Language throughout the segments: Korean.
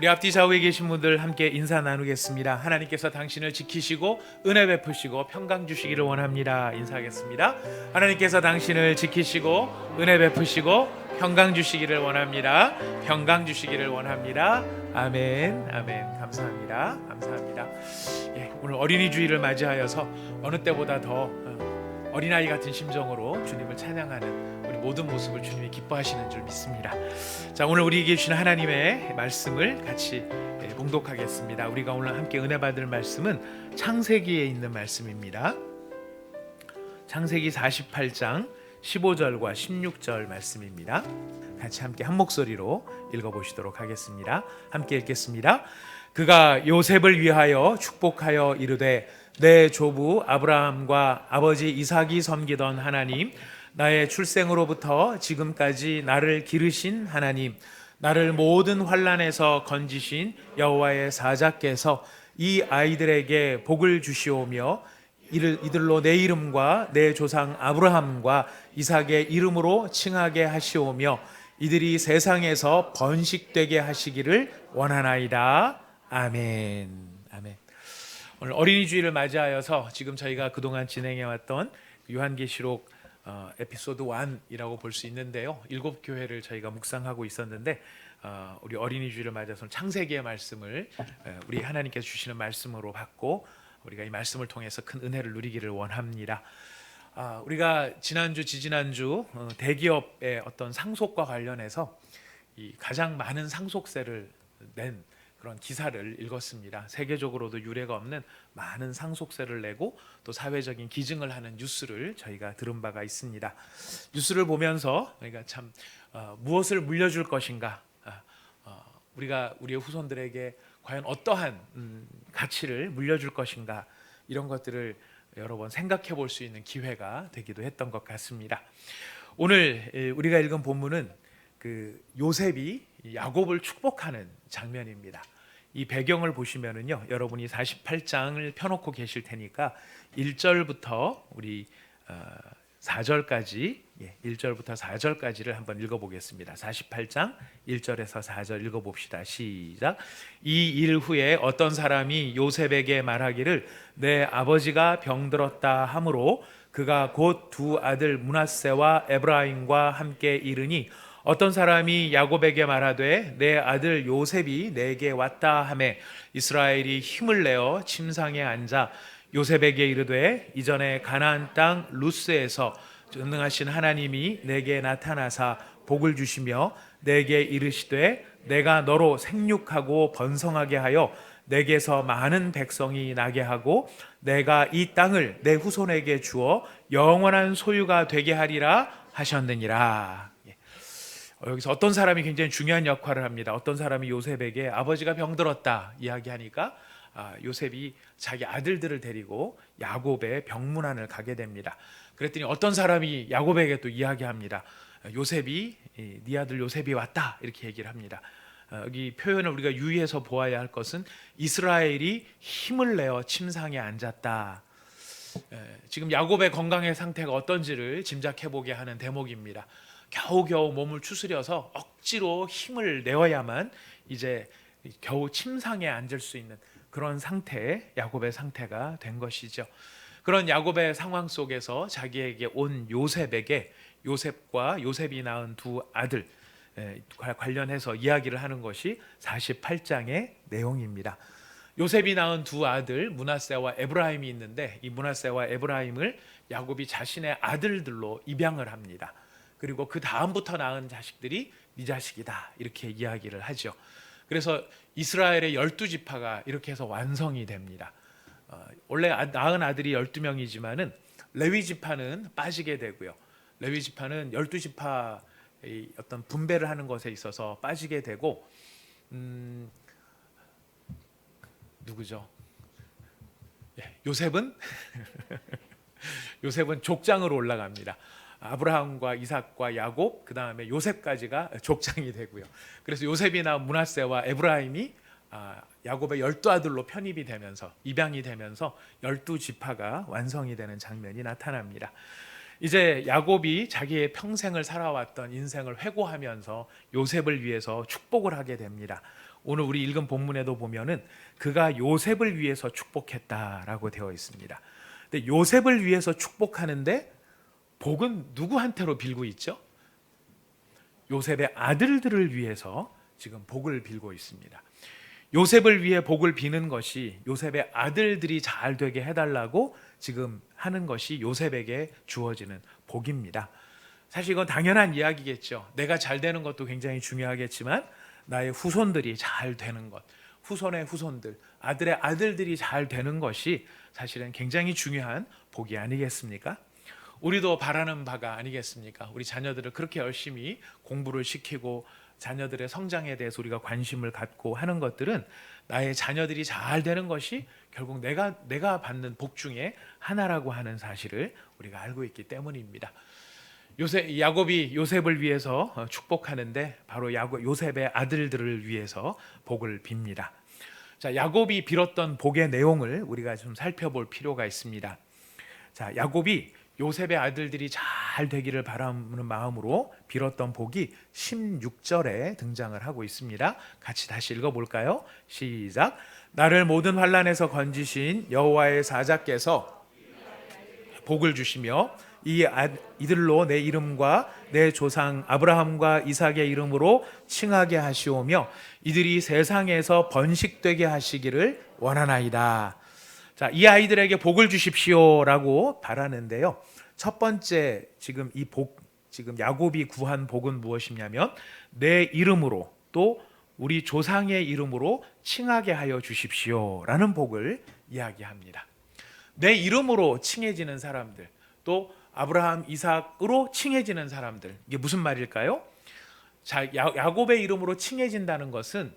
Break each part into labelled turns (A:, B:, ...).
A: 우리 앞뒤 좌우에 계신 분들 함께 인사 나누겠습니다. 하나님께서 당신을 지키시고 은혜 베푸시고 평강 주시기를 원합니다. 인사하겠습니다. 하나님께서 당신을 지키시고 은혜 베푸시고 평강 주시기를 원합니다. 평강 주시기를 원합니다. 아멘. 아멘. 감사합니다. 감사합니다. 오늘 어린이 주일을 맞이하여서 어느 때보다 더 어린아이 같은 심정으로 주님을 찬양하는 우리 모든 모습을 주님이 기뻐하시는 줄 믿습니다. 자, 오늘 우리에게 주신 하나님의 말씀을 같이 봉독하겠습니다. 우리가 오늘 함께 은혜 받을 말씀은 창세기에 있는 말씀입니다. 창세기 48장 15절과 16절 말씀입니다. 같이 함께 한 목소리로 읽어보시도록 하겠습니다. 함께 읽겠습니다. 그가 요셉을 위하여 축복하여 이르되 내 조부 아브라함과 아버지 이삭이 섬기던 하나님, 나의 출생으로부터 지금까지 나를 기르신 하나님, 나를 모든 환난에서 건지신 여호와의 사자께서 이 아이들에게 복을 주시오며 이들로 내 이름과 내 조상 아브라함과 이삭의 이름으로 칭하게 하시오며 이들이 세상에서 번식되게 하시기를 원하나이다. 아멘. 아멘. 오늘 어린이 주일을 맞이하여서 지금 저희가 그동안 진행해왔던 요한계시록 에피소드 1이라고 볼 수 있는데요. 7교회를 저희가 묵상하고 있었는데 우리 어린이 주일을 맞아서 창세기의 말씀을 우리 하나님께서 주시는 말씀으로 받고 우리가 이 말씀을 통해서 큰 은혜를 누리기를 원합니다. 우리가 지난주 지지난주 대기업의 어떤 상속과 관련해서 이 가장 많은 상속세를 낸 그런 기사를 읽었습니다. 세계적으로도 유례가 없는 많은 상속세를 내고 또 사회적인 기증을 하는 뉴스를 저희가 들은 바가 있습니다. 뉴스를 보면서 우리가 참 무엇을 물려줄 것인가, 우리가 우리의 후손들에게 과연 어떠한 가치를 물려줄 것인가, 이런 것들을 여러 번 생각해 볼 수 있는 기회가 되기도 했던 것 같습니다. 오늘 우리가 읽은 본문은 그 요셉이 야곱을 축복하는 장면입니다. 이 배경을 보시면은요, 여러분이 48장을 펴놓고 계실 테니까 1절부터 우리 4절까지 1절부터 4절까지를 한번 읽어보겠습니다. 48장 1절에서 4절 읽어봅시다. 시작. 이 일 후에 어떤 사람이 요셉에게 말하기를 내 아버지가 병들었다 하므로 그가 곧 두 아들 므낫세와 에브라임과 함께 이르니 어떤 사람이 야곱에게 말하되 내 아들 요셉이 내게 왔다 하매 이스라엘이 힘을 내어 침상에 앉아 요셉에게 이르되 이전에 가나안 땅 루스에서 전능하신 하나님이 내게 나타나사 복을 주시며 내게 이르시되 내가 너로 생육하고 번성하게 하여 내게서 많은 백성이 나게 하고 내가 이 땅을 내 후손에게 주어 영원한 소유가 되게 하리라 하셨느니라. 여기서 어떤 사람이 굉장히 중요한 역할을 합니다. 어떤 사람이 요셉에게 아버지가 병들었다 이야기하니까 요셉이 자기 아들들을 데리고 야곱의 병문안을 가게 됩니다. 그랬더니 어떤 사람이 야곱에게 또 이야기합니다. 요셉이 네 아들 요셉이 왔다 이렇게 얘기를 합니다. 여기 표현을 우리가 유의해서 보아야 할 것은 이스라엘이 힘을 내어 침상에 앉았다. 지금 야곱의 건강의 상태가 어떤지를 짐작해 보게 하는 대목입니다. 겨우겨우 몸을 추스려서 억지로 힘을 내어야만 이제 겨우 침상에 앉을 수 있는 그런 상태의 야곱의 상태가 된 것이죠. 그런 야곱의 상황 속에서 자기에게 온 요셉에게 요셉과 요셉이 낳은 두 아들 관련해서 이야기를 하는 것이 48장의 내용입니다. 요셉이 낳은 두 아들 므낫세와 에브라임이 있는데 이 므낫세와 에브라임을 야곱이 자신의 아들들로 입양을 합니다. 그리고 그 다음부터 낳은 자식들이 네 자식이다 이렇게 이야기를 하죠. 그래서 이스라엘의 12지파가 이렇게 해서 완성이 됩니다. 원래 낳은 아들이 12명이지만은 레위지파는 빠지게 되고요. 레위지파는 12지파의 어떤 분배를 하는 것에 있어서 빠지게 되고 누구죠? 요셉은 요셉은 족장으로 올라갑니다. 아브라함과 이삭과 야곱, 그 다음에 요셉까지가 족장이 되고요. 그래서 요셉이 낳은 므낫세와 에브라임이 야곱의 12아들로 편입이 되면서 입양이 되면서 12지파가 완성이 되는 장면이 나타납니다. 이제 야곱이 자기의 평생을 살아왔던 인생을 회고하면서 요셉을 위해서 축복을 하게 됩니다. 오늘 우리 읽은 본문에도 보면은 그가 요셉을 위해서 축복했다라고 되어 있습니다. 근데 요셉을 위해서 축복하는데 복은 누구한테로 빌고 있죠? 요셉의 아들들을 위해서 지금 복을 빌고 있습니다. 요셉을 위해 복을 비는 것이 요셉의 아들들이 잘 되게 해달라고 지금 하는 것이 요셉에게 주어지는 복입니다. 사실 이건 당연한 이야기겠죠. 내가 잘 되는 것도 굉장히 중요하겠지만 나의 후손들이 잘 되는 것, 후손의 후손들, 아들의 아들들이 잘 되는 것이 사실은 굉장히 중요한 복이 아니겠습니까? 우리도 바라는 바가 아니겠습니까? 우리 자녀들을 그렇게 열심히 공부를 시키고 자녀들의 성장에 대해서 우리가 관심을 갖고 하는 것들은 나의 자녀들이 잘 되는 것이 결국 내가 받는 복 중에 하나라고 하는 사실을 우리가 알고 있기 때문입니다. 야곱이 요셉을 위해서 축복하는데 바로 요셉의 아들들을 위해서 복을 빕니다. 자, 야곱이 빌었던 복의 내용을 우리가 좀 살펴볼 필요가 있습니다. 자, 야곱이 요셉의 아들들이 잘 되기를 바라는 마음으로 빌었던 복이 16절에 등장을 하고 있습니다. 같이 다시 읽어볼까요? 시작. 나를 모든 환난에서 건지신 여호와의 사자께서 복을 주시며 이들로 내 이름과 내 조상 아브라함과 이삭의 이름으로 칭하게 하시오며 이들이 세상에서 번식되게 하시기를 원하나이다. 자, 이 아이들에게 복을 주십시오라고 바라는데요. 첫 번째 지금 지금 야곱이 구한 복은 무엇이냐면 내 이름으로 또 우리 조상의 이름으로 칭하게 하여 주십시오라는 복을 이야기합니다. 내 이름으로 칭해지는 사람들, 또 아브라함, 이삭으로 칭해지는 사람들, 이게 무슨 말일까요? 자, 야곱의 이름으로 칭해진다는 것은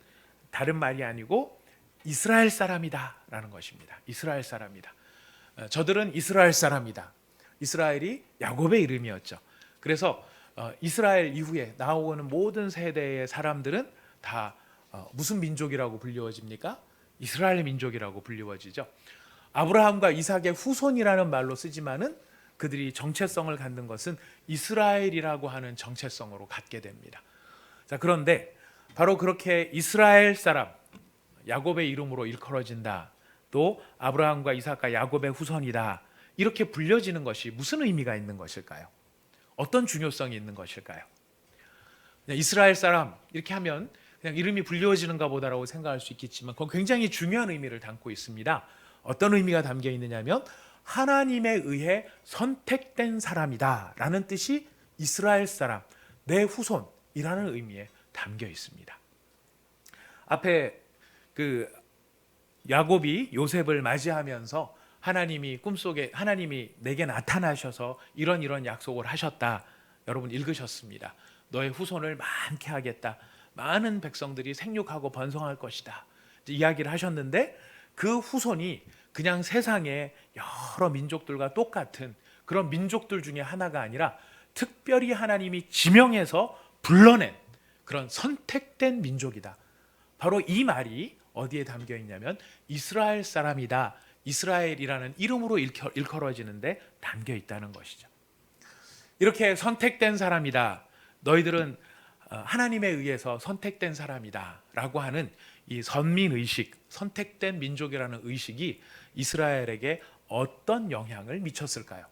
A: 다른 말이 아니고 이스라엘 사람이다라는 것입니다. 이스라엘 사람이다. 저들은 이스라엘 사람이다. 이스라엘이 야곱의 이름이었죠. 그래서 이스라엘 이후에 나오는 모든 세대의 사람들은 다 무슨 민족이라고 불리워집니까? 이스라엘 민족이라고 불리워지죠. 아브라함과 이삭의 후손이라는 말로 쓰지만은 그들이 정체성을 갖는 것은 이스라엘이라고 하는 정체성으로 갖게 됩니다. 자, 그런데 바로 그렇게 이스라엘 사람, 야곱의 이름으로 일컬어진다. 또 아브라함과 이삭과 야곱의 후손이다. 이렇게 불려지는 것이 무슨 의미가 있는 것일까요? 어떤 중요성이 있는 것일까요? 그냥 이스라엘 사람 이렇게 하면 그냥 이름이 불려지는가 보다라고 생각할 수 있겠지만 그건 굉장히 중요한 의미를 담고 있습니다. 어떤 의미가 담겨 있느냐면 하나님에 의해 선택된 사람이다 라는 뜻이 이스라엘 사람, 내 후손이라는 의미에 담겨 있습니다. 앞에 야곱이 요셉을 맞이하면서 하나님이 꿈속에 하나님이 내게 나타나셔서 이런 약속을 하셨다. 여러분 읽으셨습니다. 너의 후손을 많게 하겠다. 많은 백성들이 생육하고 번성할 것이다. 이야기를 하셨는데 그 후손이 그냥 세상의 여러 민족들과 똑같은 그런 민족들 중에 하나가 아니라 특별히 하나님이 지명해서 불러낸 그런 선택된 민족이다. 바로 이 말이 어디에 담겨 있냐면 이스라엘 사람이다. 이스라엘이라는 이름으로 일컬어지는데 담겨 있다는 것이죠. 이렇게 선택된 사람이다. 너희들은 하나님에 의해서 선택된 사람이다 라고 하는 이 선민의식, 선택된 민족이라는 의식이 이스라엘에게 어떤 영향을 미쳤을까요?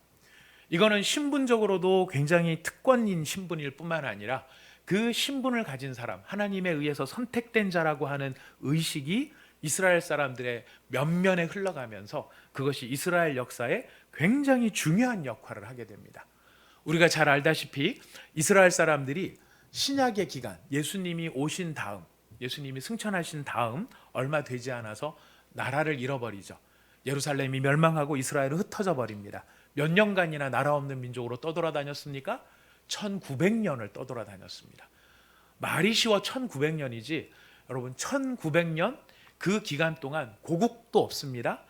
A: 이거는 신분적으로도 굉장히 특권인 신분일 뿐만 아니라 그 신분을 가진 사람, 하나님에 의해서 선택된 자라고 하는 의식이 이스라엘 사람들의 면면에 흘러가면서 그것이 이스라엘 역사에 굉장히 중요한 역할을 하게 됩니다. 우리가 잘 알다시피 이스라엘 사람들이 신약의 기간, 예수님이 오신 다음, 예수님이 승천하신 다음 얼마 되지 않아서 나라를 잃어버리죠. 예루살렘이 멸망하고 이스라엘은 흩어져 버립니다. 몇 년간이나 나라 없는 민족으로 떠돌아다녔습니까? 1900년을 떠돌아다녔습니다. 말이 쉬워 1900년이지 여러분 1900년 그 기간 동안 고국도 없습니다.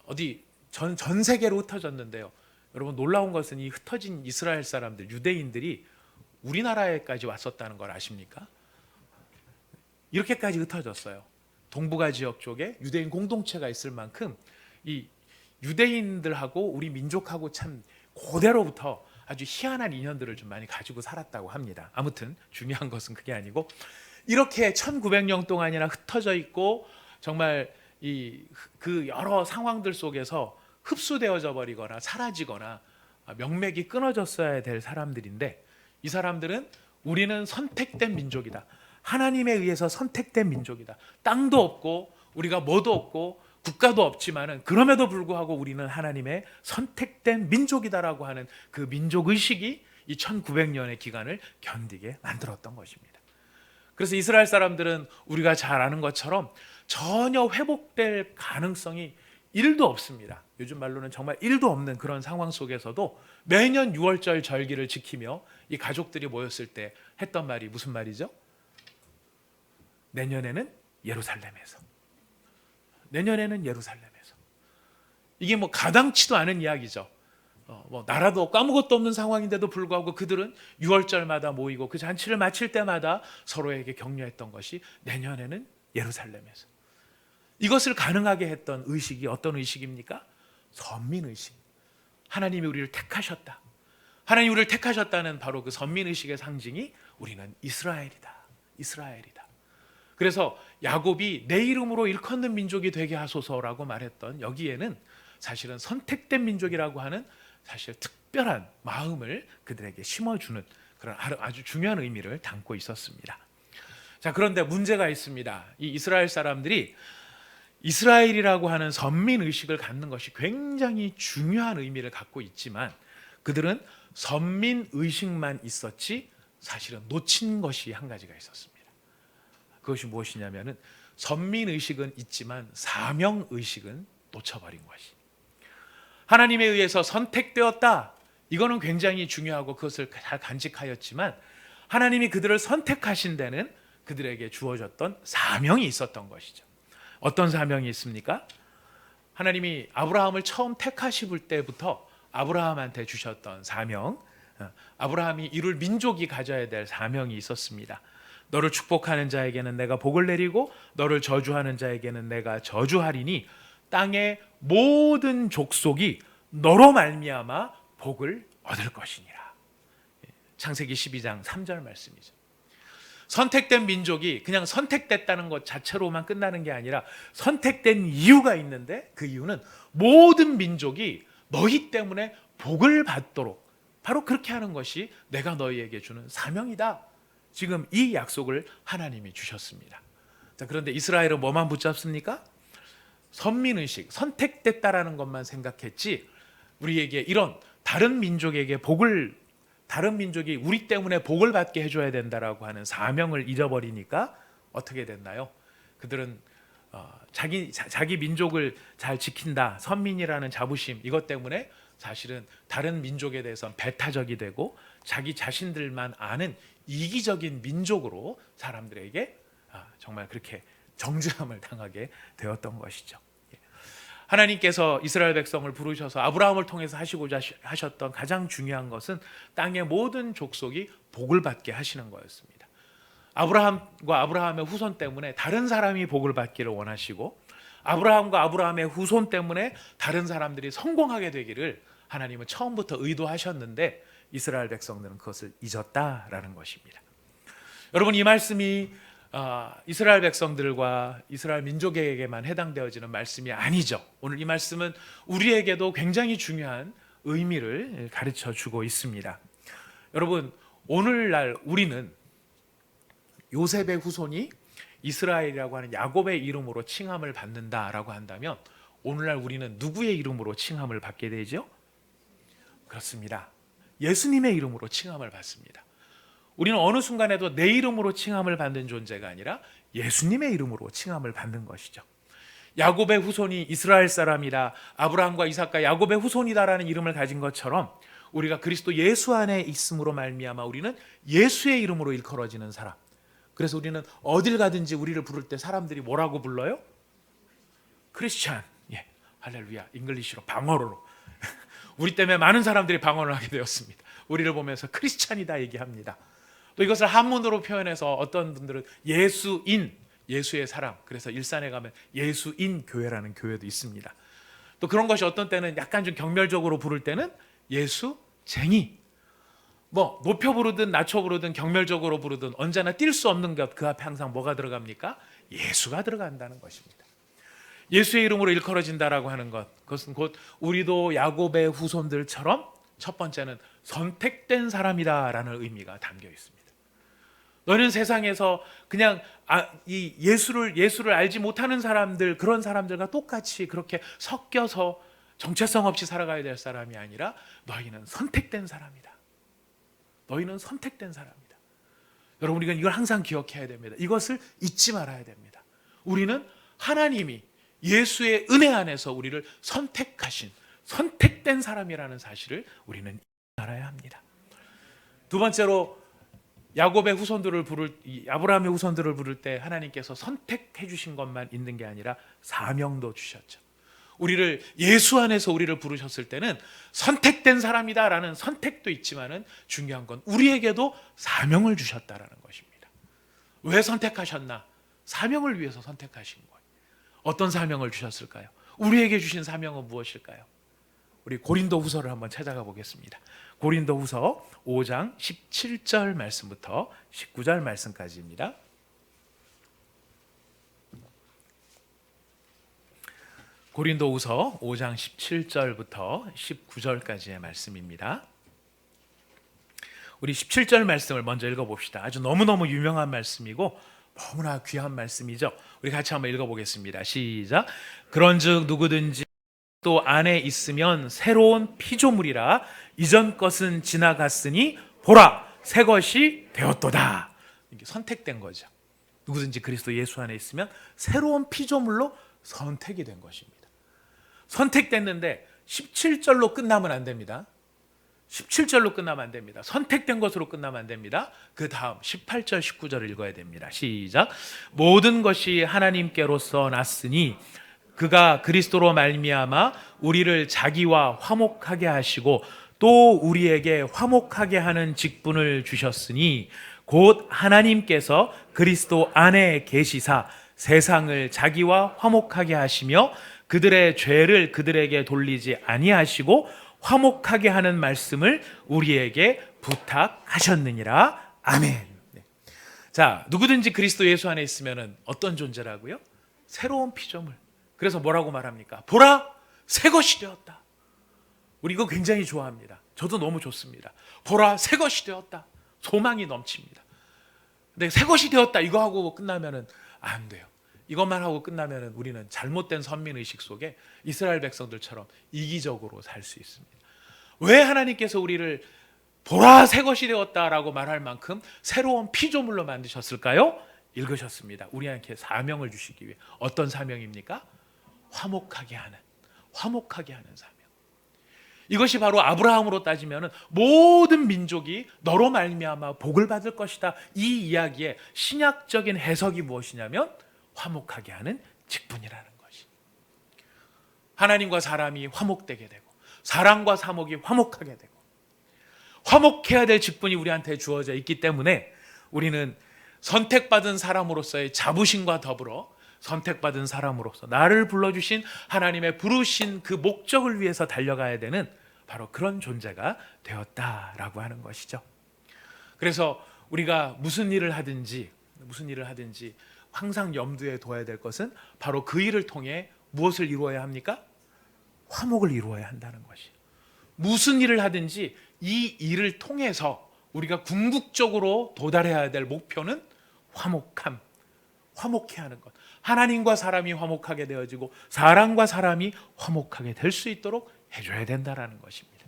A: 어디 전 세계로 흩어졌는데요. 여러분 놀라운 것은 이 흩어진 이스라엘 사람들, 유대인들이 우리나라에까지 왔었다는 걸 아십니까? 이렇게까지 흩어졌어요. 동북아 지역 쪽에 유대인 공동체가 있을 만큼 이 유대인들하고 우리 민족하고 참 고대로부터 아주 희한한 인연들을 좀 많이 가지고 살았다고 합니다. 아무튼 중요한 것은 그게 아니고 이렇게 1900년 동안이나 흩어져 있고 정말 그 여러 상황들 속에서 흡수되어져 버리거나 사라지거나 명맥이 끊어졌어야 될 사람들인데, 이 사람들은 우리는 선택된 민족이다, 하나님에 의해서 선택된 민족이다, 땅도 없고 우리가 뭐도 없고 국가도 없지만은 그럼에도 불구하고 우리는 하나님의 선택된 민족이다라고 하는 그 민족의식이 이 1900년의 기간을 견디게 만들었던 것입니다. 그래서 이스라엘 사람들은 우리가 잘 아는 것처럼 전혀 회복될 가능성이 1도 없습니다. 요즘 말로는 정말 1도 없는 그런 상황 속에서도 매년 6월절 절기를 지키며 이 가족들이 모였을 때 했던 말이 무슨 말이죠? 내년에는 예루살렘에서, 내년에는 예루살렘에서. 이게 뭐 가당치도 않은 이야기죠. 뭐 나라도 없고 아무것도 없는 상황인데도 불구하고 그들은 6월절마다 모이고 그 잔치를 마칠 때마다 서로에게 격려했던 것이 내년에는 예루살렘에서. 이것을 가능하게 했던 의식이 어떤 의식입니까? 선민의식. 하나님이 우리를 택하셨다. 하나님이 우리를 택하셨다는 바로 그 선민의식의 상징이 우리는 이스라엘이다. 이스라엘이다. 그래서 야곱이 내 이름으로 일컫는 민족이 되게 하소서라고 말했던 여기에는 사실은 선택된 민족이라고 하는 사실 특별한 마음을 그들에게 심어주는 그런 아주 중요한 의미를 담고 있었습니다. 자, 그런데 문제가 있습니다. 이 이스라엘 사람들이 이스라엘이라고 하는 선민의식을 갖는 것이 굉장히 중요한 의미를 갖고 있지만 그들은 선민의식만 있었지 사실은 놓친 것이 한 가지가 있었습니다. 그것이 무엇이냐면은 선민의식은 있지만 사명의식은 놓쳐버린 것이. 하나님에 의해서 선택되었다. 이거는 굉장히 중요하고 그것을 잘 간직하였지만 하나님이 그들을 선택하신 데는 그들에게 주어졌던 사명이 있었던 것이죠. 어떤 사명이 있습니까? 하나님이 아브라함을 처음 택하실 때부터 아브라함한테 주셨던 사명, 아브라함이 이룰 민족이 가져야 될 사명이 있었습니다. 너를 축복하는 자에게는 내가 복을 내리고 너를 저주하는 자에게는 내가 저주하리니 땅의 모든 족속이 너로 말미암아 복을 얻을 것이니라. 창세기 12장 3절 말씀이죠. 선택된 민족이 그냥 선택됐다는 것 자체로만 끝나는 게 아니라 선택된 이유가 있는데 그 이유는 모든 민족이 너희 때문에 복을 받도록 바로 그렇게 하는 것이 내가 너희에게 주는 사명이다. 지금 이 약속을 하나님이 주셨습니다. 자, 그런데 이스라엘은 뭐만 붙잡습니까? 선민의식, 선택됐다라는 것만 생각했지 우리에게 이런 다른 민족에게 복을, 다른 민족이 우리 때문에 복을 받게 해줘야 된다라고 하는 사명을 잊어버리니까 어떻게 됐나요? 그들은 자기 민족을 잘 지킨다, 선민이라는 자부심, 이것 때문에 사실은 다른 민족에 대해서는 배타적이 되고 자기 자신들만 아는 이기적인 민족으로 사람들에게 정말 그렇게 정죄함을 당하게 되었던 것이죠. 하나님께서 이스라엘 백성을 부르셔서 아브라함을 통해서 하시고자 하셨던 가장 중요한 것은 땅의 모든 족속이 복을 받게 하시는 거였습니다. 아브라함과 아브라함의 후손 때문에 다른 사람이 복을 받기를 원하시고 아브라함과 아브라함의 후손 때문에 다른 사람들이 성공하게 되기를 하나님은 처음부터 의도하셨는데 이스라엘 백성들은 그것을 잊었다라는 것입니다. 여러분, 이 말씀이 이스라엘 백성들과 이스라엘 민족에게만 해당되어지는 말씀이 아니죠. 오늘 이 말씀은 우리에게도 굉장히 중요한 의미를 가르쳐 주고 있습니다. 여러분, 오늘날 우리는 요셉의 후손이 이스라엘이라고 하는 야곱의 이름으로 칭함을 받는다라고 한다면 오늘날 우리는 누구의 이름으로 칭함을 받게 되죠? 그렇습니다. 예수님의 이름으로 칭함을 받습니다. 우리는 어느 순간에도 내 이름으로 칭함을 받는 존재가 아니라 예수님의 이름으로 칭함을 받는 것이죠. 야곱의 후손이 이스라엘 사람이다, 아브라함과 이삭과 야곱의 후손이다라는 이름을 가진 것처럼 우리가 그리스도 예수 안에 있음으로 말미암아 우리는 예수의 이름으로 일컬어지는 사람. 그래서 우리는 어딜 가든지 우리를 부를 때 사람들이 뭐라고 불러요? 크리스찬. 예, 할렐루야. 잉글리시로, 방언으로. 우리 때문에 많은 사람들이 방언을 하게 되었습니다. 우리를 보면서 크리스찬이다 얘기합니다. 또 이것을 한문으로 표현해서 어떤 분들은 예수인, 예수의 사람, 그래서 일산에 가면 예수인 교회라는 교회도 있습니다. 또 그런 것이 어떤 때는 약간 좀 경멸적으로 부를 때는 예수쟁이. 뭐 높여 부르든 낮춰 부르든 경멸적으로 부르든 언제나 뛸 수 없는 것, 그 앞에 항상 뭐가 들어갑니까? 예수가 들어간다는 것입니다. 예수의 이름으로 일컬어진다라고 하는 것, 그것은 곧 우리도 야곱의 후손들처럼 첫 번째는 선택된 사람이다라는 의미가 담겨 있습니다. 너는 세상에서 그냥 이 예수를 알지 못하는 사람들, 그런 사람들과 똑같이 그렇게 섞여서 정체성 없이 살아가야 될 사람이 아니라 너희는 선택된 사람이다. 너희는 선택된 사람이다. 여러분, 우리가 이걸 항상 기억해야 됩니다. 이것을 잊지 말아야 됩니다. 우리는 하나님이 예수의 은혜 안에서 우리를 선택하신, 선택된 사람이라는 사실을 우리는 알아야 합니다. 두 번째로 야곱의 후손들을 아브라함의 후손들을 부를 때 하나님께서 선택해 주신 것만 있는 게 아니라 사명도 주셨죠. 우리를 예수 안에서 우리를 부르셨을 때는 선택된 사람이다라는 선택도 있지만은 중요한 건 우리에게도 사명을 주셨다라는 것입니다. 왜 선택하셨나? 사명을 위해서 선택하신 거예요. 어떤 사명을 주셨을까요? 우리에게 주신 사명은 무엇일까요? 우리 고린도후서를 한번 찾아가 보겠습니다. 고린도후서 5장 17절 말씀부터 19절 말씀까지입니다. 고린도후서 5장 17절부터 19절까지의 말씀입니다. 우리 17절 말씀을 먼저 읽어봅시다. 아주 너무너무 유명한 말씀이고 너무나 귀한 말씀이죠. 우리 같이 한번 읽어보겠습니다. 시작. 그런즉 누구든지 또 안에 있으면 새로운 피조물이라 이전 것은 지나갔으니 보라 새 것이 되었도다. 이게 선택된 거죠. 누구든지 그리스도 예수 안에 있으면 새로운 피조물로 선택이 된 것입니다. 선택됐는데 17절로 끝나면 안 됩니다. 17절로 끝나면 안 됩니다. 선택된 것으로 끝나면 안 됩니다. 그 다음 18절 19절을 읽어야 됩니다. 시작. 모든 것이 하나님께로서 났으니 그가 그리스도로 말미암아 우리를 자기와 화목하게 하시고 또 우리에게 화목하게 하는 직분을 주셨으니 곧 하나님께서 그리스도 안에 계시사 세상을 자기와 화목하게 하시며 그들의 죄를 그들에게 돌리지 아니하시고 화목하게 하는 말씀을 우리에게 부탁하셨느니라. 아멘. 자, 누구든지 그리스도 예수 안에 있으면 어떤 존재라고요? 새로운 피조물. 그래서 뭐라고 말합니까? 보라, 새 것이 되었다. 우리 이거 굉장히 좋아합니다. 저도 너무 좋습니다. 보라, 새 것이 되었다. 소망이 넘칩니다. 근데 새 것이 되었다 이거 하고 끝나면은 안 돼요. 이것만 하고 끝나면은 우리는 잘못된 선민의식 속에 이스라엘 백성들처럼 이기적으로 살 수 있습니다. 왜 하나님께서 우리를 보라 새 것이 되었다라고 말할 만큼 새로운 피조물로 만드셨을까요? 읽으셨습니다. 우리한테 사명을 주시기 위해. 어떤 사명입니까? 화목하게 하는 사명. 이것이 바로 아브라함으로 따지면 모든 민족이 너로 말미암아 복을 받을 것이다. 이 이야기의 신약적인 해석이 무엇이냐면 화목하게 하는 직분이라는 것이. 하나님과 사람이 화목되게 되고 사람과 사목이 화목하게 되고 화목해야 될 직분이 우리한테 주어져 있기 때문에 우리는 선택받은 사람으로서의 자부심과 더불어 선택받은 사람으로서 나를 불러주신 하나님의 부르신 그 목적을 위해서 달려가야 되는 바로 그런 존재가 되었다라고 하는 것이죠. 그래서 우리가 무슨 일을 하든지 항상 염두에 둬야 될 것은 바로 그 일을 통해 무엇을 이루어야 합니까? 화목을 이루어야 한다는 것이에요. 무슨 일을 하든지 이 일을 통해서 우리가 궁극적으로 도달해야 될 목표는 화목함, 화목해 하는 것. 하나님과 사람이 화목하게 되어지고 사람과 사람이 화목하게 될 수 있도록 해줘야 된다는 것입니다.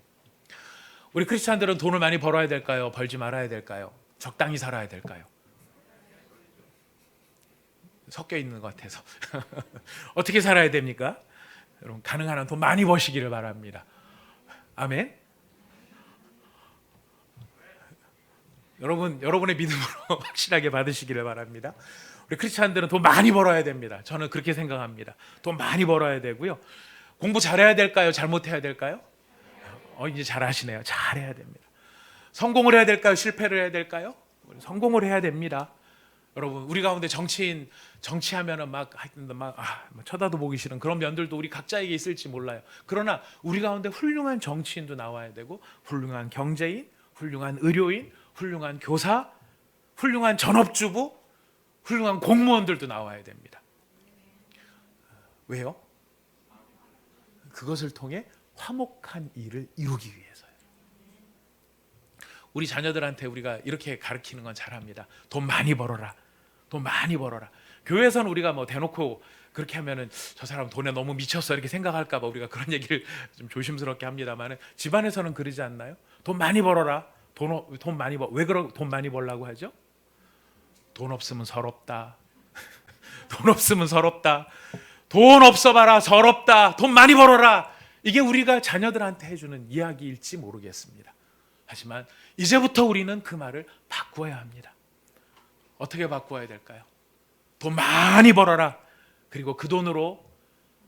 A: 우리 크리스찬들은 돈을 많이 벌어야 될까요? 벌지 말아야 될까요? 적당히 살아야 될까요? 섞여 있는 것 같아서 어떻게 살아야 됩니까? 여러분, 가능한 한 돈 많이 버시기를 바랍니다. 아멘. 여러분의 믿음으로 확실하게 받으시기를 바랍니다. 우리 크리스찬들은 돈 많이 벌어야 됩니다. 저는 그렇게 생각합니다. 돈 많이 벌어야 되고요. 공부 잘해야 될까요? 잘못해야 될까요? 이제 잘하시네요. 잘해야 됩니다. 성공을 해야 될까요? 실패를 해야 될까요? 성공을 해야 됩니다. 여러분, 우리 가운데 정치하면은 막 쳐다도 보기 싫은 그런 면들도 우리 각자에게 있을지 몰라요. 그러나 우리 가운데 훌륭한 정치인도 나와야 되고 훌륭한 경제인, 훌륭한 의료인, 훌륭한 교사, 훌륭한 전업주부, 훌륭한 공무원들도 나와야 됩니다. 왜요? 그것을 통해 화목한 일을 이루기 위해서요. 우리 자녀들한테 우리가 이렇게 가르치는 건 잘합니다. 돈 많이 벌어라. 돈 많이 벌어라. 교회에서는 우리가 뭐 대놓고 그렇게 하면은 저 사람 돈에 너무 미쳤어 이렇게 생각할까 봐 우리가 그런 얘기를 좀 조심스럽게 합니다만은, 집안에서는 그러지 않나요? 돈 많이 벌어라. 돈 많이 벌. 왜 돈 많이 벌라고 하죠? 돈 없으면 서럽다. 돈 없으면 서럽다. 돈 없어 봐라 서럽다. 돈 많이 벌어라. 이게 우리가 자녀들한테 해주는 이야기일지 모르겠습니다. 하지만 이제부터 우리는 그 말을 바꾸어야 합니다. 어떻게 바꾸어야 될까요? 돈 많이 벌어라. 그리고 그 돈으로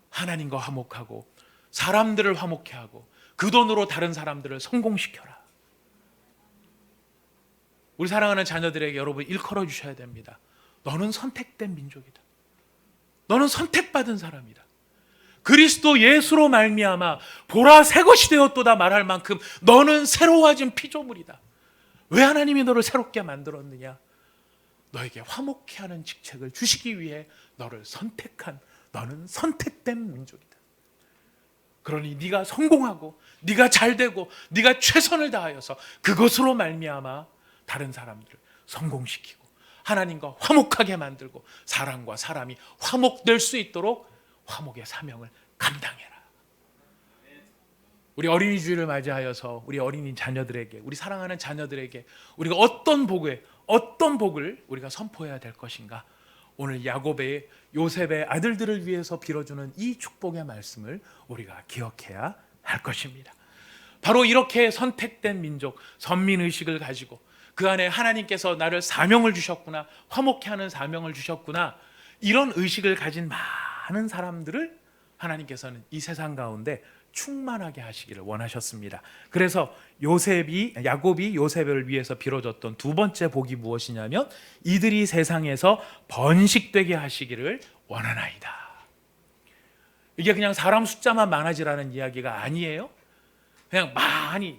A: 하나님과 화목하고 사람들을 화목해 하고 그 돈으로 다른 사람들을 성공시켜라. 우리 사랑하는 자녀들에게 여러분 일컬어 주셔야 됩니다. 너는 선택된 민족이다. 너는 선택받은 사람이다. 그리스도 예수로 말미암아 보라 새 것이 되었도다 말할 만큼 너는 새로워진 피조물이다. 왜 하나님이 너를 새롭게 만들었느냐? 너에게 화목케 하는 직책을 주시기 위해 너를 선택한, 너는 선택된 민족이다. 그러니 네가 성공하고 네가 잘되고 네가 최선을 다하여서 그것으로 말미암아 다른 사람들을 성공시키고 하나님과 화목하게 만들고 사람과 사람이 화목될 수 있도록 화목의 사명을 감당해라. 우리 어린이 주일을 맞이하여서 우리 어린이 자녀들에게, 우리 사랑하는 자녀들에게 우리가 어떤 복을 우리가 선포해야 될 것인가? 오늘 야곱의 요셉의 아들들을 위해서 빌어주는 이 축복의 말씀을 우리가 기억해야 할 것입니다. 바로 이렇게 선택된 민족, 선민의식을 가지고 그 안에 하나님께서 나를 사명을 주셨구나, 화목케 하는 사명을 주셨구나, 이런 의식을 가진 많은 사람들을 하나님께서는 이 세상 가운데 충만하게 하시기를 원하셨습니다. 그래서 야곱이 요셉을 위해서 빌어줬던 두 번째 복이 무엇이냐면 이들이 세상에서 번식되게 하시기를 원하나이다. 이게 그냥 사람 숫자만 많아지라는 이야기가 아니에요. 그냥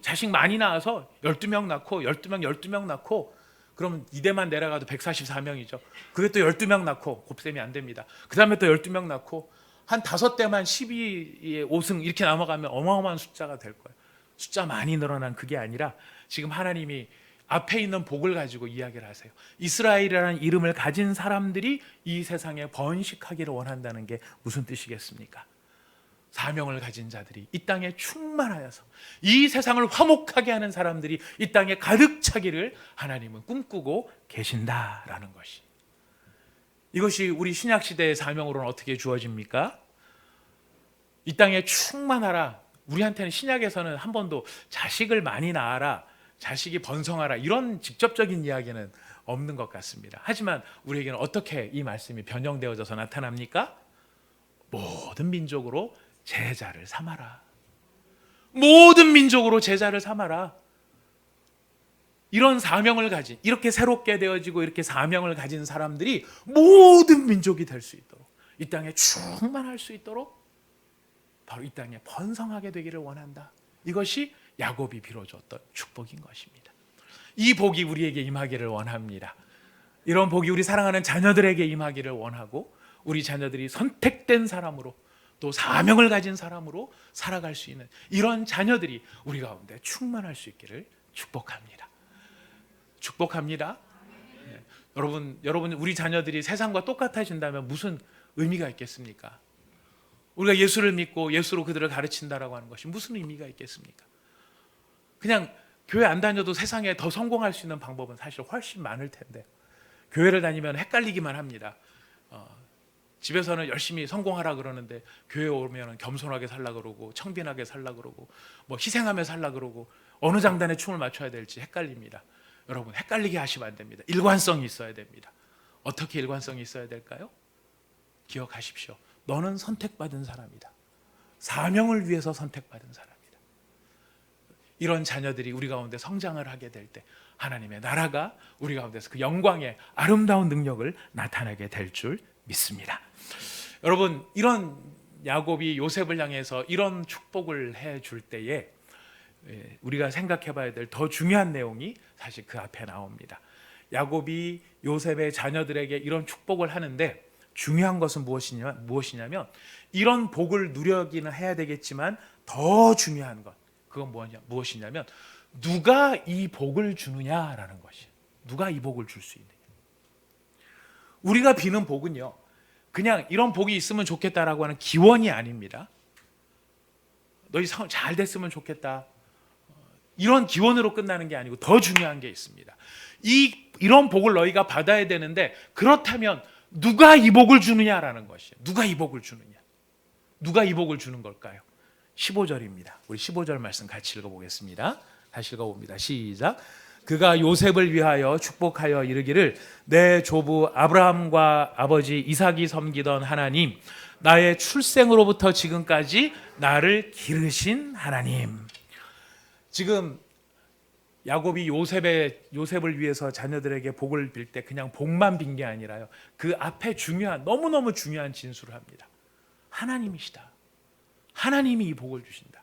A: 자식 많이 낳아서 12명 낳고 12명 낳고 그러면 이대만 내려가도 144명이죠. 그게 또 12명 낳고 곱셈이 안 됩니다. 그 다음에 또 12명 낳고 한 5대만 12의 5승 이렇게 넘어가면 어마어마한 숫자가 될 거예요. 숫자 많이 늘어난 그게 아니라 지금 하나님이 앞에 있는 복을 가지고 이야기를 하세요. 이스라엘이라는 이름을 가진 사람들이 이 세상에 번식하기를 원한다는 게 무슨 뜻이겠습니까? 사명을 가진 자들이 이 땅에 충만하여서 이 세상을 화목하게 하는 사람들이 이 땅에 가득 차기를 하나님은 꿈꾸고 계신다라는 것이, 이것이 우리 신약시대의 사명으로는 어떻게 주어집니까? 이 땅에 충만하라. 우리한테는 신약에서는 한 번도 자식을 많이 낳아라, 자식이 번성하라 이런 직접적인 이야기는 없는 것 같습니다. 하지만 우리에게는 어떻게 이 말씀이 변형되어져서 나타납니까? 모든 민족으로 제자를 삼아라. 모든 민족으로 제자를 삼아라. 이런 사명을 가진, 이렇게 새롭게 되어지고 이렇게 사명을 가진 사람들이 모든 민족이 될 수 있도록, 이 땅에 충만할 수 있도록 바로 이 땅에 번성하게 되기를 원한다. 이것이 야곱이 빌어줬던 축복인 것입니다. 이 복이 우리에게 임하기를 원합니다. 이런 복이 우리 사랑하는 자녀들에게 임하기를 원하고 우리 자녀들이 선택된 사람으로 또 사명을 가진 사람으로 살아갈 수 있는 이런 자녀들이 우리 가운데 충만할 수 있기를 축복합니다. 축복합니다. 네. 여러분 우리 자녀들이 세상과 똑같아진다면 무슨 의미가 있겠습니까? 우리가 예수를 믿고 예수로 그들을 가르친다라고 하는 것이 무슨 의미가 있겠습니까? 그냥 교회 안 다녀도 세상에 더 성공할 수 있는 방법은 사실 훨씬 많을 텐데 교회를 다니면 헷갈리기만 합니다. 집에서는 열심히 성공하라 그러는데 교회 오면 겸손하게 살라 그러고 청빈하게 살라 그러고 뭐 희생하며 살라 그러고 어느 장단에 춤을 맞춰야 될지 헷갈립니다. 여러분 헷갈리게 하시면 안 됩니다. 일관성이 있어야 됩니다. 어떻게 일관성이 있어야 될까요? 기억하십시오. 너는 선택받은 사람이다. 사명을 위해서 선택받은 사람이다. 이런 자녀들이 우리 가운데 성장을 하게 될 때 하나님의 나라가 우리 가운데서 그 영광의 아름다운 능력을 나타내게 될 줄 믿습니다. 여러분 이런 야곱이 요셉을 향해서 이런 축복을 해줄 때에 우리가 생각해 봐야 될 더 중요한 내용이 사실 그 앞에 나옵니다. 야곱이 요셉의 자녀들에게 이런 축복을 하는데 중요한 것은 무엇이냐면 이런 복을 누려기는 해야 되겠지만 더 중요한 것 그건 무엇이냐면 누가 이 복을 주느냐라는 것이에요. 누가 이 복을 줄 수 있느냐. 우리가 비는 복은요 그냥 이런 복이 있으면 좋겠다라고 하는 기원이 아닙니다. 너희 잘 됐으면 좋겠다 이런 기원으로 끝나는 게 아니고 더 중요한 게 있습니다. 이런 복을 너희가 받아야 되는데 그렇다면 누가 이 복을 주느냐라는 것이에요. 누가 이 복을 주느냐. 누가 이 복을 주는 걸까요? 15절입니다. 우리 15절 말씀 같이 읽어보겠습니다. 다시 읽어봅니다. 시작. 그가 요셉을 위하여 축복하여 이르기를 내 조부 아브라함과 아버지 이삭이 섬기던 하나님 나의 출생으로부터 지금까지 나를 기르신 하나님. 지금 야곱이 요셉을 위해서 자녀들에게 복을 빌 때 그냥 복만 빈 게 아니라요. 그 앞에 너무너무 중요한 진술을 합니다. 하나님이시다. 하나님이 이 복을 주신다.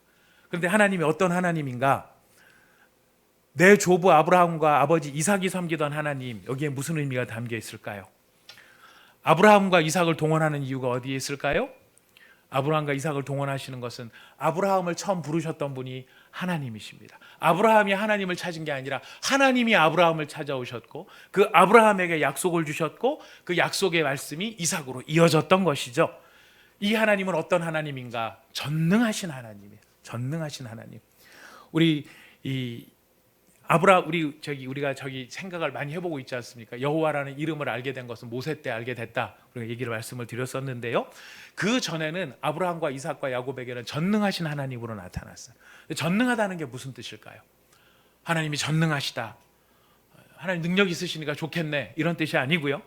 A: 그런데 하나님이 어떤 하나님인가? 내 조부 아브라함과 아버지 이삭이 섬기던 하나님, 여기에 무슨 의미가 담겨 있을까요? 아브라함과 이삭을 동원하는 이유가 어디에 있을까요? 아브라함과 이삭을 동원하시는 것은 아브라함을 처음 부르셨던 분이 하나님이십니다. 아브라함이 하나님을 찾은 게 아니라 하나님이 아브라함을 찾아오셨고 그 아브라함에게 약속을 주셨고 그 약속의 말씀이 이삭으로 이어졌던 것이죠. 이 하나님은 어떤 하나님인가? 전능하신 하나님이에요. 전능하신 하나님. 우리가 생각을 많이 해보고 있지 않습니까? 여호와라는 이름을 알게 된 것은 모세 때 알게 됐다. 우리가 말씀을 드렸었는데요. 그 전에는 아브라함과 이삭과 야곱에게는 전능하신 하나님으로 나타났어요. 전능하다는 게 무슨 뜻일까요? 하나님이 전능하시다. 하나님 능력 있으시니까 좋겠네. 이런 뜻이 아니고요.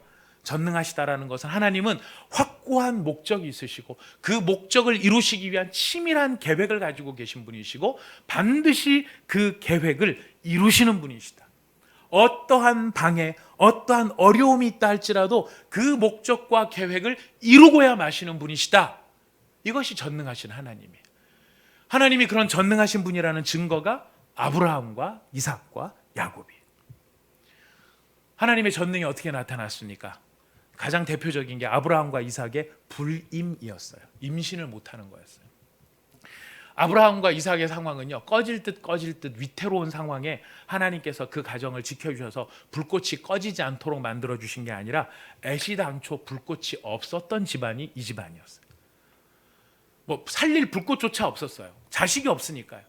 A: 전능하시다라는 것은 하나님은 확고한 목적이 있으시고 그 목적을 이루시기 위한 치밀한 계획을 가지고 계신 분이시고 반드시 그 계획을 이루시는 분이시다. 어떠한 방해, 어떠한 어려움이 있다 할지라도 그 목적과 계획을 이루고야 마시는 분이시다. 이것이 전능하신 하나님이에요. 하나님이 그런 전능하신 분이라는 증거가 아브라함과 이삭과 야곱이에요. 하나님의 전능이 어떻게 나타났습니까? 가장 대표적인 게 아브라함과 이삭의 불임이었어요. 임신을 못하는 거였어요. 아브라함과 이삭의 상황은요, 꺼질 듯 위태로운 상황에 하나님께서 그 가정을 지켜주셔서 불꽃이 꺼지지 않도록 만들어주신 게 아니라 애시당초 불꽃이 없었던 집안이 이 집안이었어요. 살릴 불꽃조차 없었어요. 자식이 없으니까요.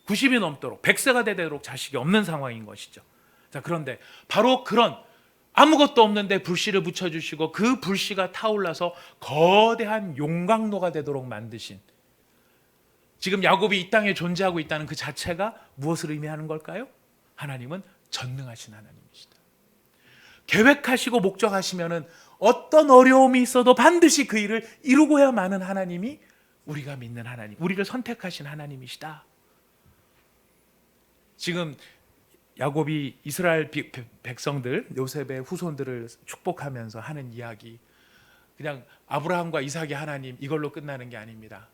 A: 90이 넘도록 100세가 되도록 자식이 없는 상황인 것이죠. 자, 그런데 바로 그런 아무것도 없는데 불씨를 붙여주시고 그 불씨가 타올라서 거대한 용광로가 되도록 만드신, 지금 야곱이 이 땅에 존재하고 있다는 그 자체가 무엇을 의미하는 걸까요? 하나님은 전능하신 하나님이시다. 계획하시고 목적하시면은 어떤 어려움이 있어도 반드시 그 일을 이루고야 마는 하나님이 우리가 믿는 하나님, 우리를 선택하신 하나님이시다. 지금 야곱이 이스라엘 백성들, 요셉의 후손들을 축복하면서 하는 이야기, 그냥 아브라함과 이삭의 하나님 이걸로 끝나는 게 아닙니다.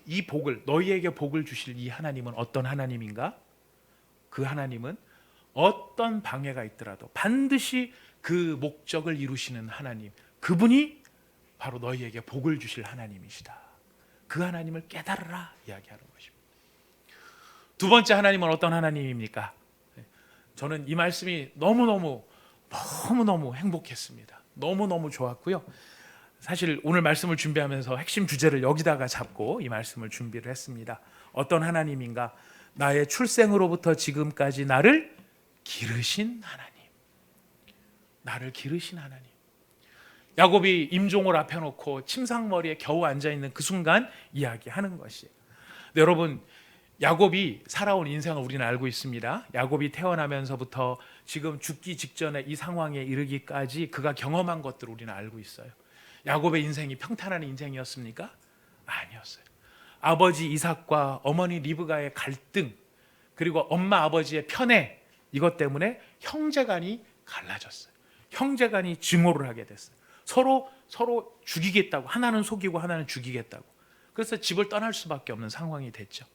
A: 이 복을, 너희에게 복을 주실 이 하나님은 어떤 하나님인가? 그 하나님은 어떤 방해가 있더라도 반드시 그 목적을 이루시는 하나님, 그분이 바로 너희에게 복을 주실 하나님이시다. 그 하나님을 깨달으라 이야기하는 것입니다. 두 번째 하나님은 어떤 하나님입니까? 저는 이 말씀이 너무너무 행복했습니다. 너무너무 좋았고요. 사실 오늘 말씀을 준비하면서 핵심 주제를 여기다가 잡고 이 말씀을 준비를 했습니다. 어떤 하나님인가? 나의 출생으로부터 지금까지 나를 기르신 하나님. 나를 기르신 하나님. 야곱이 임종을 앞에 놓고 침상머리에 겨우 앉아있는 그 순간 이야기하는 것이에요. 근데 여러분, 야곱이 살아온 인생을 우리는 알고 있습니다. 야곱이 태어나면서부터 지금 죽기 직전에 이 상황에 이르기까지 그가 경험한 것들을 우리는 알고 있어요. 야곱의 인생이 평탄한 인생이었습니까? 아니었어요. 아버지 이삭과 어머니 리브가의 갈등, 그리고 엄마 아버지의 편애, 이것 때문에 형제간이 갈라졌어요. 형제간이 증오를 하게 됐어요. 서로 죽이겠다고, 하나는 속이고 하나는 죽이겠다고. 그래서 집을 떠날 수밖에 없는 상황이 됐죠.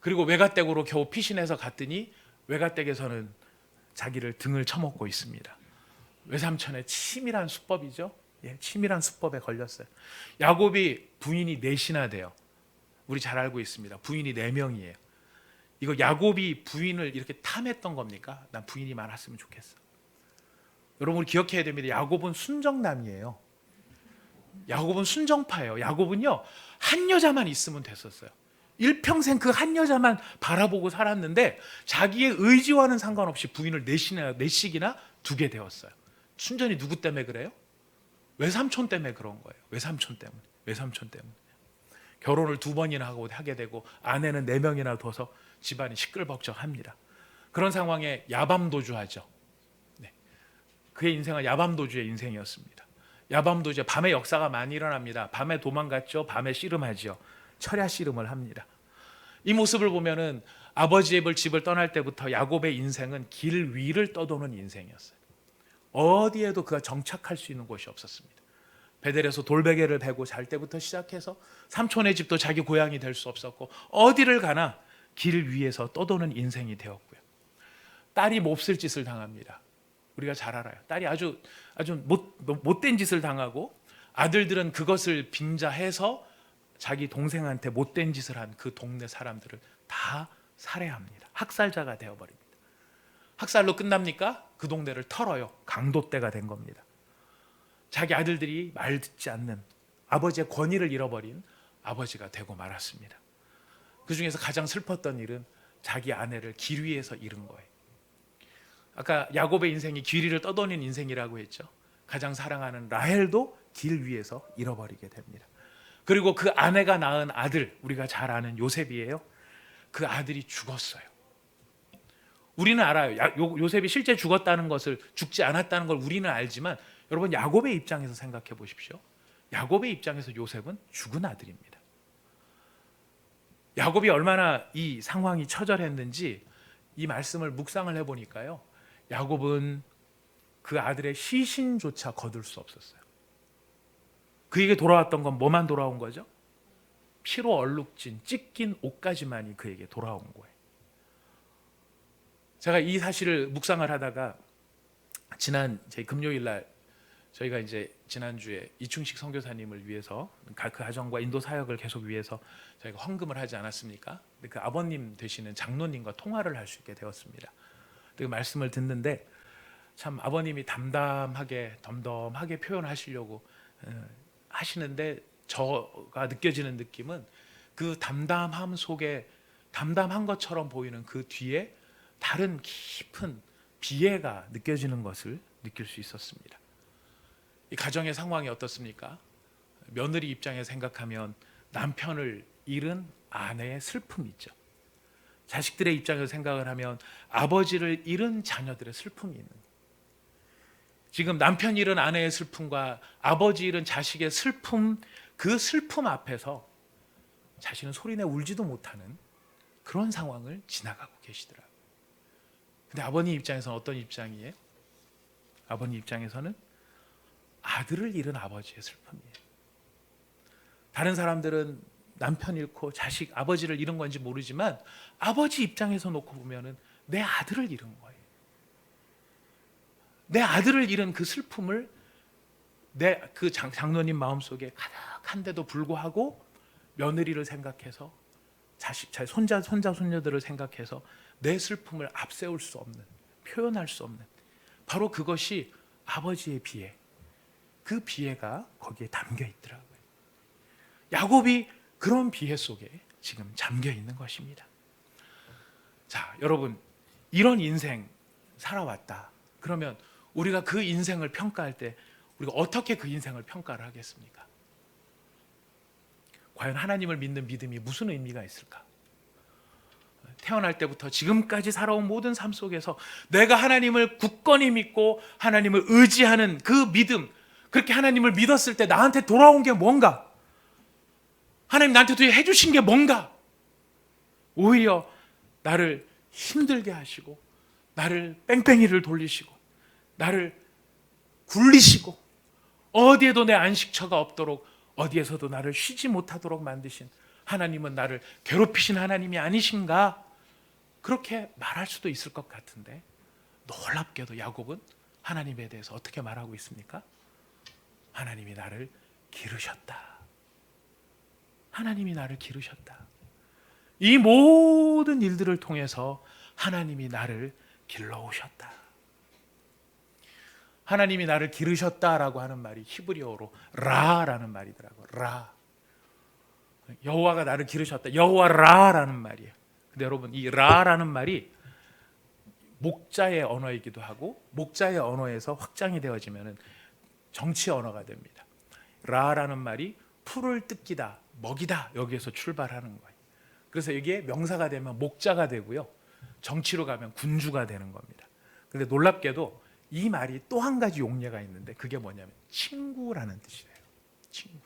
A: 그리고 외가댁으로 겨우 피신해서 갔더니 외가댁에서는 자기를 등을 쳐먹고 있습니다. 외삼촌의 치밀한 수법이죠. 예, 치밀한 수법에 걸렸어요. 야곱이 부인이 넷이나 돼요. 우리 잘 알고 있습니다. 부인이 4명이에요. 이거 야곱이 부인을 이렇게 탐했던 겁니까? 난 부인이 많았으면 좋겠어. 여러분 우리 기억해야 됩니다. 야곱은 순정남이에요. 야곱은 순정파예요. 야곱은요 한 여자만 있으면 됐었어요. 일평생 그 한 여자만 바라보고 살았는데 자기의 의지와는 상관없이 부인을 넷씩이나 두게 되었어요. 순전히 누구 때문에 그래요? 외삼촌 때문에 그런 거예요. 외삼촌 때문에. 결혼을 2번이나 하게 되고 아내는 4명이나 둬서 집안이 시끌벅적합니다. 그런 상황에 야밤도주하죠. 네. 그의 인생은 야밤도주의 인생이었습니다. 야밤도주, 밤에 역사가 많이 일어납니다. 밤에 도망갔죠. 밤에 씨름하죠. 철야 씨름을 합니다. 이 모습을 보면은 아버지의 집을 떠날 때부터 야곱의 인생은 길 위를 떠도는 인생이었어요. 어디에도 그가 정착할 수 있는 곳이 없었습니다. 베델에서 돌베개를 베고 잘 때부터 시작해서 삼촌의 집도 자기 고향이 될 수 없었고 어디를 가나 길 위에서 떠도는 인생이 되었고요. 딸이 몹쓸 짓을 당합니다. 우리가 잘 알아요. 딸이 아주 못된 짓을 당하고 아들들은 그것을 빙자해서 자기 동생한테 못된 짓을 한 그 동네 사람들을 다 살해합니다. 학살자가 되어버립니다. 학살로 끝납니까? 그 동네를 털어요. 강도떼가 된 겁니다. 자기 아들들이 말 듣지 않는 아버지의 권위를 잃어버린 아버지가 되고 말았습니다. 그 중에서 가장 슬펐던 일은 자기 아내를 길 위에서 잃은 거예요. 아까 야곱의 인생이 길 위를 떠도는 인생이라고 했죠. 가장 사랑하는 라헬도 길 위에서 잃어버리게 됩니다. 그리고 그 아내가 낳은 아들, 우리가 잘 아는 요셉이에요. 그 아들이 죽었어요. 우리는 알아요. 요셉이 실제 죽었다는 것을, 죽지 않았다는 걸 우리는 알지만 여러분 야곱의 입장에서 생각해 보십시오. 야곱의 입장에서 요셉은 죽은 아들입니다. 야곱이 얼마나 이 상황이 처절했는지 이 말씀을 묵상을 해보니까요, 야곱은 그 아들의 시신조차 거둘 수 없었어요. 그에게 돌아왔던 건 뭐만 돌아온 거죠? 피로 얼룩진 찢긴 옷까지만이 그에게 돌아온 거예요. 제가 이 사실을 묵상을 하다가 지난 금요일 날 저희가 이제 지난주에 이충식 선교사님을 위해서 그 가정과 인도 사역을 계속 위해서 저희가 헌금을 하지 않았습니까? 근데 그 아버님 되시는 장로님과 통화를 할 수 있게 되었습니다. 그 말씀을 듣는데 참 아버님이 담담하게 덤덤하게 표현하시려고 하시는데 저가 느껴지는 느낌은 그 담담함 속에 담담한 것처럼 보이는 그 뒤에 다른 깊은 비애가 느껴지는 것을 느낄 수 있었습니다. 이 가정의 상황이 어떻습니까? 며느리 입장에서 생각하면 남편을 잃은 아내의 슬픔이 있죠. 자식들의 입장에서 생각을 하면 아버지를 잃은 자녀들의 슬픔이 있는 거예요. 지금 남편 잃은 아내의 슬픔과 아버지 잃은 자식의 슬픔, 그 슬픔 앞에서 자신은 소리내 울지도 못하는 그런 상황을 지나가고 계시더라고요. 근데 아버님 입장에서는 어떤 입장이에요? 아버님 입장에서는 아들을 잃은 아버지의 슬픔이에요. 다른 사람들은 남편 잃고 자식, 아버지를 잃은 건지 모르지만 아버지 입장에서 놓고 보면은 내 아들을 잃은 거예요. 내 아들을 잃은 그 슬픔을 내 그 장로님 마음속에 가득한데도 불구하고 며느리를 생각해서 자식, 손자들을 생각해서 내 슬픔을 앞세울 수 없는, 표현할 수 없는 바로 그것이 아버지의 비애, 그 비애가 거기에 담겨 있더라고요. 야곱이 그런 비애 속에 지금 잠겨 있는 것입니다. 자, 여러분 이런 인생 살아왔다. 그러면 우리가 그 인생을 평가할 때 우리가 어떻게 그 인생을 평가를 하겠습니까? 과연 하나님을 믿는 믿음이 무슨 의미가 있을까? 태어날 때부터 지금까지 살아온 모든 삶 속에서 내가 하나님을 굳건히 믿고 하나님을 의지하는 그 믿음, 그렇게 하나님을 믿었을 때 나한테 돌아온 게 뭔가? 하나님 나한테 도대체 해주신 게 뭔가? 오히려 나를 힘들게 하시고 나를 뺑뺑이를 돌리시고 나를 굴리시고 어디에도 내 안식처가 없도록 어디에서도 나를 쉬지 못하도록 만드신 하나님은 나를 괴롭히신 하나님이 아니신가? 그렇게 말할 수도 있을 것 같은데 놀랍게도 야곱은 하나님에 대해서 어떻게 말하고 있습니까? 하나님이 나를 기르셨다. 하나님이 나를 기르셨다. 이 모든 일들을 통해서 하나님이 나를 길러오셨다. 하나님이 나를 기르셨다라고 하는 말이 히브리어로 라라는 말이더라고요. 라. 여호와가 나를 기르셨다. 여호와 라라는 말이에요. 근데 여러분, 이 라라는 말이 목자의 언어이기도 하고 목자의 언어에서 확장이 되어지면 정치 언어가 됩니다. 라라는 말이 풀을 뜯기다, 먹이다, 여기에서 출발하는 거예요. 그래서 이게 명사가 되면 목자가 되고요, 정치로 가면 군주가 되는 겁니다. 그런데 놀랍게도 이 말이 또 한 가지 용례가 있는데 그게 뭐냐면 친구라는 뜻이래요. 친구.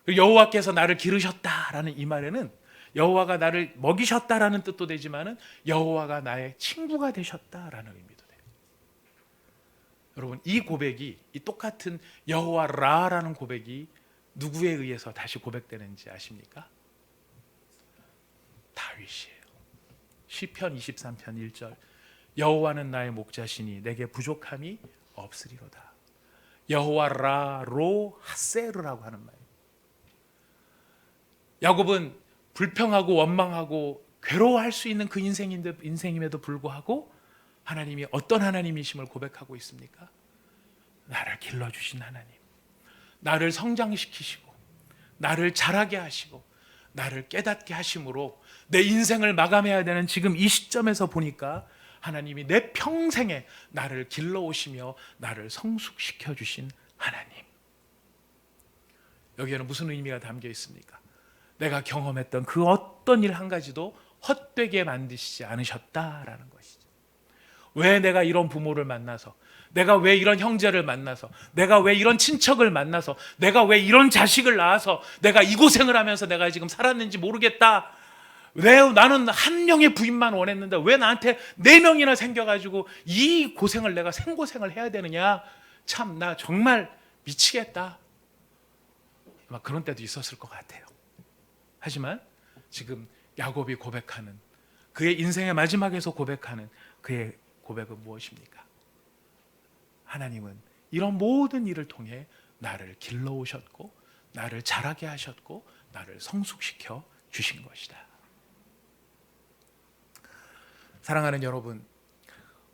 A: 여호와께서 나를 기르셨다라는 이 말에는 여호와가 나를 먹이셨다라는 뜻도 되지만은 여호와가 나의 친구가 되셨다라는 의미도 돼요. 여러분, 이 고백이, 이 똑같은 여호와 라라는 고백이 누구에 의해서 다시 고백되는지 아십니까? 다윗이에요. 시편 23편 1절, 여호와는 나의 목자시니 내게 부족함이 없으리로다. 여호와 라로 하세르라고 하는 말. 야곱은 불평하고 원망하고 괴로워할 수 있는 그 인생임에도 불구하고 하나님이 어떤 하나님이심을 고백하고 있습니까? 나를 길러주신 하나님, 나를 성장시키시고 나를 자라게 하시고 나를 깨닫게 하심으로 내 인생을 마감해야 되는 지금 이 시점에서 보니까 하나님이 내 평생에 나를 길러오시며 나를 성숙시켜 주신 하나님. 여기에는 무슨 의미가 담겨 있습니까? 내가 경험했던 그 어떤 일 한 가지도 헛되게 만드시지 않으셨다라는 것이죠. 왜 내가 이런 부모를 만나서, 내가 왜 이런 형제를 만나서, 내가 왜 이런 친척을 만나서, 내가 왜 이런 자식을 낳아서 내가 이 고생을 하면서 내가 지금 살았는지 모르겠다. 왜 나는 한 명의 부인만 원했는데 왜 나한테 4명이나 생겨가지고 이 고생을 내가 생고생을 해야 되느냐. 참 나 정말 미치겠다. 막 그런 때도 있었을 것 같아요. 하지만 지금 야곱이 고백하는, 그의 인생의 마지막에서 고백하는 그의 고백은 무엇입니까? 하나님은 이런 모든 일을 통해 나를 길러오셨고 나를 자라게 하셨고 나를 성숙시켜 주신 것이다. 사랑하는 여러분,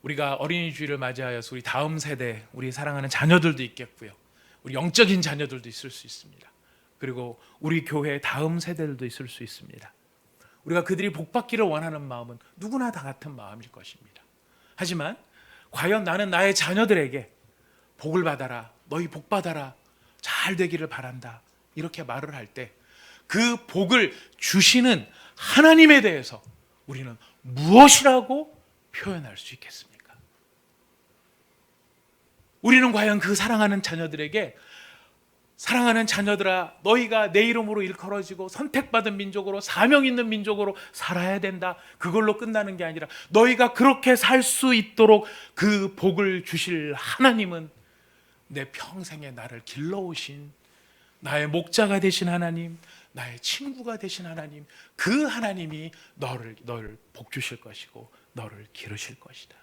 A: 우리가 어린이 주일을 맞이하여서 우리 다음 세대, 우리 사랑하는 자녀들도 있겠고요, 우리 영적인 자녀들도 있을 수 있습니다. 그리고 우리 교회의 다음 세대들도 있을 수 있습니다. 우리가 그들이 복받기를 원하는 마음은 누구나 다 같은 마음일 것입니다. 하지만 과연 나는 나의 자녀들에게 복을 받아라, 너희 복 받아라, 잘 되기를 바란다, 이렇게 말을 할 때 그 복을 주시는 하나님에 대해서 우리는 무엇이라고 표현할 수 있겠습니까? 우리는 과연 그 사랑하는 자녀들에게 사랑하는 자녀들아, 너희가 내 이름으로 일컬어지고 선택받은 민족으로, 사명 있는 민족으로 살아야 된다, 그걸로 끝나는 게 아니라 너희가 그렇게 살 수 있도록 그 복을 주실 하나님은 내 평생에 나를 길러오신 나의 목자가 되신 하나님, 나의 친구가 되신 하나님, 그 하나님이 너를 복 주실 것이고 너를 기르실 것이다.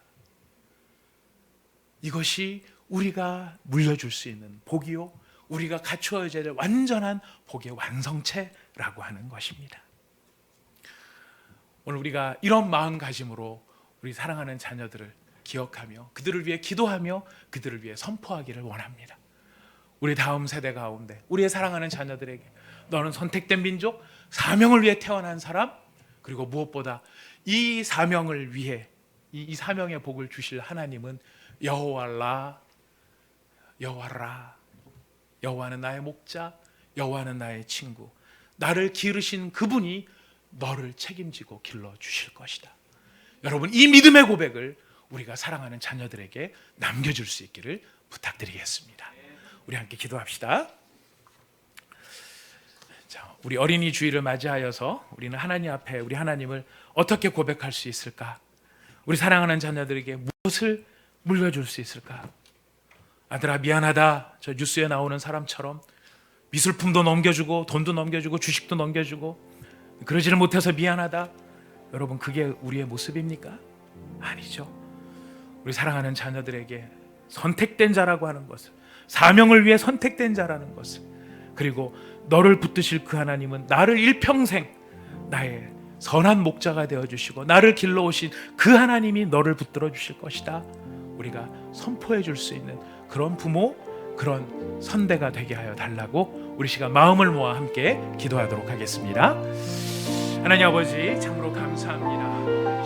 A: 이것이 우리가 물려줄 수 있는 복이요, 우리가 갖추어져야 될 완전한 복의 완성체라고 하는 것입니다. 오늘 우리가 이런 마음가짐으로 우리 사랑하는 자녀들을 기억하며 그들을 위해 기도하며 그들을 위해 선포하기를 원합니다. 우리 다음 세대 가운데 우리의 사랑하는 자녀들에게 너는 선택된 민족, 사명을 위해 태어난 사람, 그리고 무엇보다 이 사명을 위해 이 사명의 복을 주실 하나님은 여호와라, 여호와라, 여호와는 나의 목자, 여호와는 나의 친구, 나를 기르신 그분이 너를 책임지고 길러 주실 것이다. 여러분, 이 믿음의 고백을 우리가 사랑하는 자녀들에게 남겨줄 수 있기를 부탁드리겠습니다. 우리 함께 기도합시다. 자, 우리 어린이 주일을 맞이하여서 우리는 하나님 앞에 우리 하나님을 어떻게 고백할 수 있을까? 우리 사랑하는 자녀들에게 무엇을 물려줄 수 있을까? 아들아 미안하다, 저 뉴스에 나오는 사람처럼 미술품도 넘겨주고 돈도 넘겨주고 주식도 넘겨주고 그러지를 못해서 미안하다. 여러분, 그게 우리의 모습입니까? 아니죠. 우리 사랑하는 자녀들에게 선택된 자라고 하는 것을, 사명을 위해 선택된 자라는 것을, 그리고 너를 붙드실 그 하나님은 나를 일평생 나의 선한 목자가 되어주시고 나를 길러오신 그 하나님이 너를 붙들어 주실 것이다. 우리가 선포해 줄 수 있는 그런 부모, 그런 선대가 되게 하여 달라고 우리 시간 마음을 모아 함께 기도하도록 하겠습니다. 하나님 아버지, 참으로 감사합니다.